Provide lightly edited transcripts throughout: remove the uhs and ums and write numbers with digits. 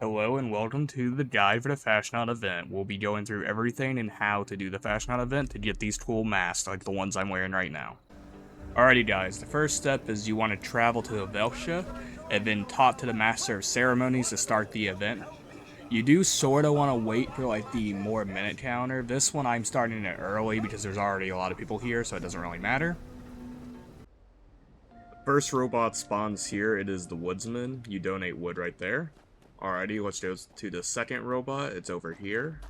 Hello and welcome to the guide for the Fasnacht event. We'll be going through everything and how to do the Fasnacht event to get these cool masks like the ones I'm wearing right now. Alrighty guys, the first step is you want to travel to Velcia and then talk to the Master of Ceremonies to start the event. You do sorta want to wait for like the more minute counter. This one I'm starting it early because there's already a lot of people here, so it doesn't really matter. First robot spawns here, it is the Woodsman. You donate wood right there. Alrighty, let's go to the second robot. It's over here.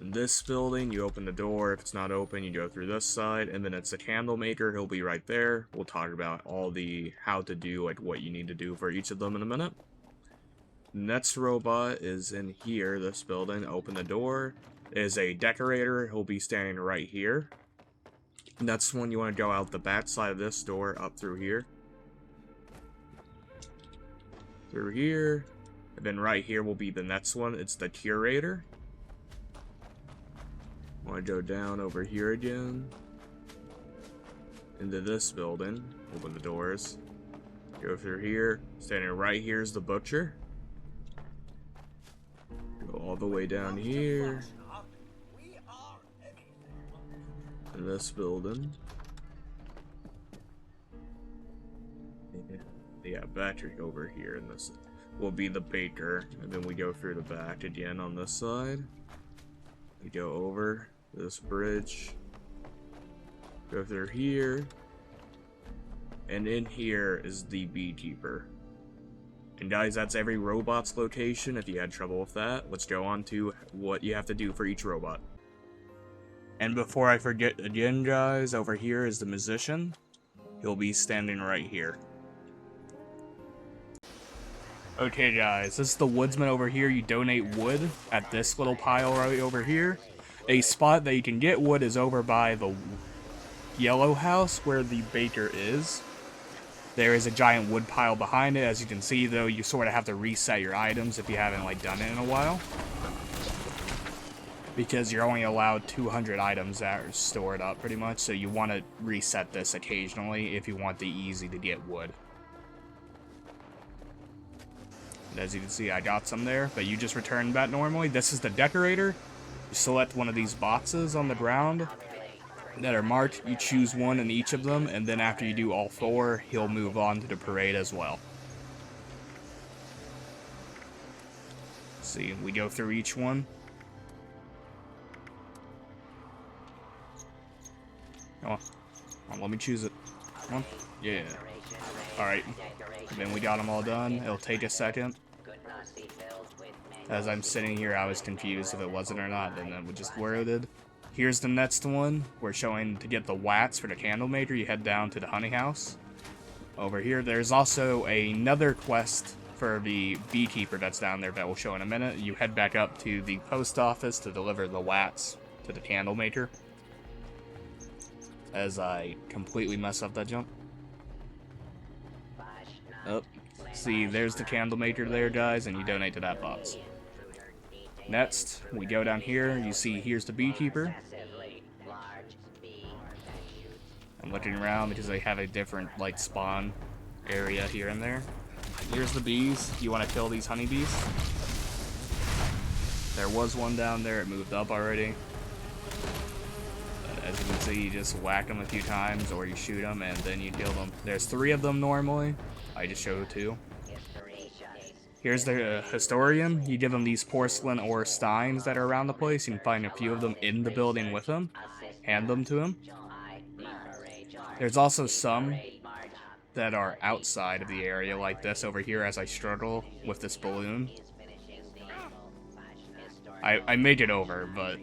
In this building, you open the door. If it's not open, you go through this side, and then it's a candle maker. He'll be right there. We'll talk about all the how to do, like what you need to do for each of them in a minute. Next robot is in here, this building. Open the door. Is a decorator. He'll be standing right here. Next one, you want to go out the back side of this door, up through here. Through here, and then right here will be the next one. It's the curator. Want to go down over here again into this building. Open the doors. Go through here. Standing right here is the butcher. Go all the way down here. In this building. Yeah, battery over here, and this will be the baker, and then we go through the back again on this side. We go over this bridge, go through here, and in here is the beekeeper. And guys, that's every robot's location. If you had trouble with that, let's go on to what you have to do for each robot. And before I forget again, guys, over here is the musician. He'll be standing right here. Okay guys, this is the woodsman over here. You donate wood at this little pile right over here. A spot that you can get wood is over by the yellow house where the baker is. There is a giant wood pile behind it. As you can see though, you sort of have to reset your items if you haven't like done it in a while. Because you're only allowed 200 items that are stored up pretty much, so you want to reset this occasionally if you want the easy to get wood. As you can see, I got some there, but you just return that normally. This is the decorator. You select one of these boxes on the ground that are marked. You choose one in each of them, and then after you do all four, he'll move on to the parade as well. See, we go through each one. Come on, let me choose it. Come on. Yeah. Alright. Then we got them all done. It'll take a second. As I'm sitting here, I was confused if it wasn't or not, and then we just loaded. Here's the next one. We're showing to get the wax for the candle maker. You head down to the honey house. Over here, there's also another quest for the beekeeper that's down there that we'll show in a minute. You head back up to the post office to deliver the wax to the candle maker. As I completely mess up that jump. Oh, see, there's the candle maker there, guys, and you donate to that box. Next, we go down here. You see, here's the beekeeper. I'm looking around because they have a different, like, spawn area here and there. Here's the bees. You want to kill these honeybees. There was one down there. It moved up already. As you can see, you just whack them a few times, or you shoot them, and then you kill them. There's 3 of them normally. I just showed 2. Here's the historian. You give him these porcelain or steins that are around the place. You can find a few of them in the building with him. Hand them to him. There's also some that are outside of the area, like this over here as I struggle with this balloon. I made it over, but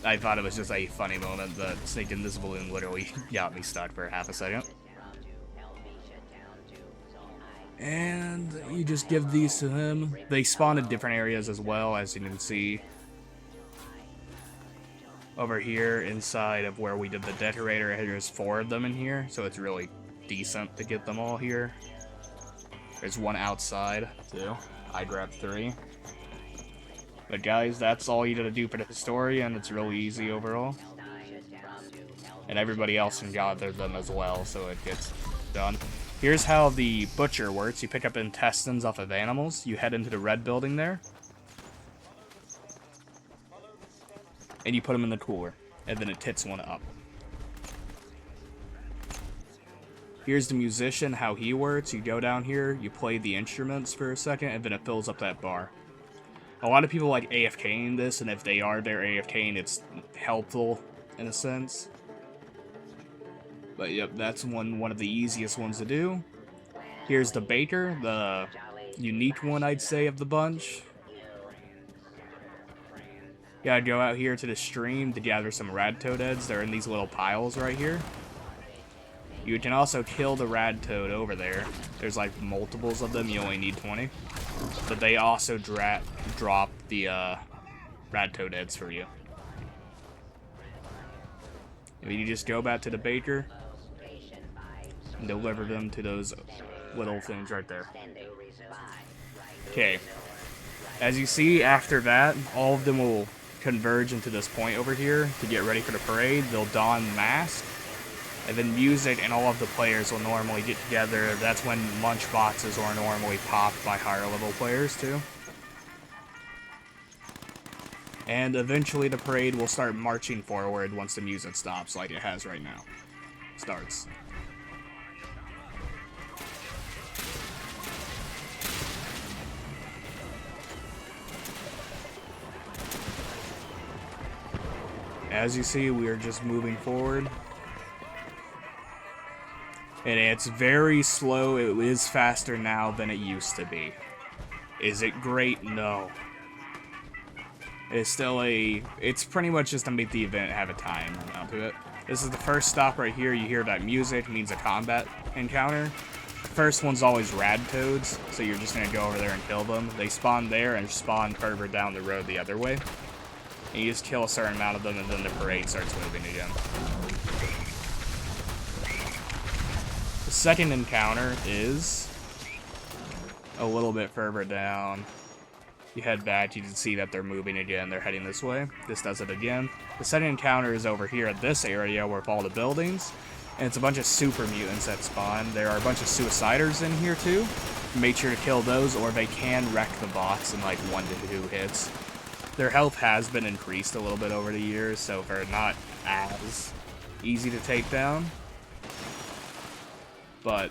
I thought it was just a funny moment that thinking this balloon literally got me stuck for half a second. And you just give these to him. They spawn in different areas as well, as you can see. Over here, inside of where we did the decorator, there's 4 of them in here, so it's really decent to get them all here. There's one outside, too. I grabbed 3. But guys, that's all you gotta do for the historian. It's really easy overall. And everybody else can gather them as well, so it gets done. Here's how the butcher works. You pick up intestines off of animals. You head into the red building there. And you put them in the cooler. And then it tits one up. Here's the musician, how he works. You go down here, you play the instruments for a second, and then it fills up that bar. A lot of people like AFKing this, and if they are there AFKing, it's helpful in a sense. But yep, that's one of the easiest ones to do. Here's the baker, the unique one I'd say of the bunch. You gotta go out here to the stream to gather some rad toad heads. They're in these little piles right here. You can also kill the rad toad over there. There's like multiples of them, you only need 20. But they also drop the rad toad heads for you. And you just go back to the baker and deliver them to those little things right there. Okay. As you see, after that, all of them will converge into this point over here to get ready for the parade. They'll don masks. And then music and all of the players will normally get together. That's when lunch boxes are normally popped by higher level players too. And eventually the parade will start marching forward once the music stops, like it has right now. Starts. As you see, we are just moving forward. And it's very slow. It is faster now than it used to be. Is it great? No. It's still it's pretty much just to make the event have a time to it. This is the first stop right here. You hear that music, means a combat encounter. The first one's always rad toads, so you're just gonna go over there and kill them. They spawn there and spawn further down the road the other way. And you just kill a certain amount of them, and then the parade starts moving again. The second encounter is a little bit further down. You head back, you can see that they're moving again. They're heading this way. This does it again. The second encounter is over here at this area with all the buildings. And it's a bunch of super mutants that spawn. There are a bunch of suiciders in here too. Make sure to kill those, or they can wreck the box in like 1 to 2 hits. Their health has been increased a little bit over the years, so they're not as easy to take down. But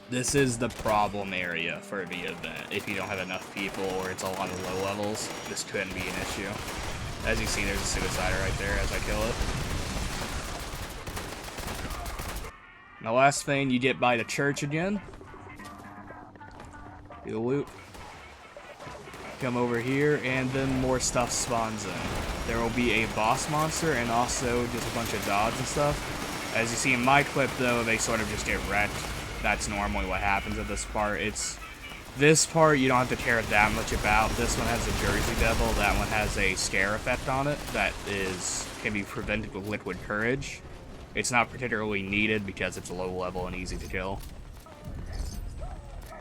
this is the problem area for the event. If you don't have enough people or it's a lot of low levels, this couldn't be an issue. As you see, there's a suicider right there as I kill it. And the last thing, you get by the church again. Do the loop. Come over here, and then more stuff spawns in. There will be a boss monster and also just a bunch of dogs and stuff. As you see in my clip, though, they sort of just get wrecked. That's normally what happens at this part. This part you don't have to care that much about. This one has a Jersey Devil. That one has a scare effect on it that can be prevented with liquid courage. It's not particularly needed because it's low level and easy to kill.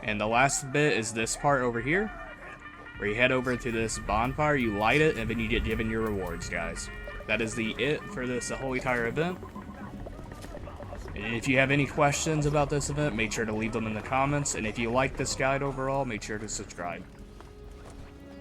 And the last bit is this part over here, where you head over to this bonfire, you light it, and then you get given your rewards, guys. That is it for the whole entire event. And if you have any questions about this event, make sure to leave them in the comments. And if you like this guide overall, make sure to subscribe.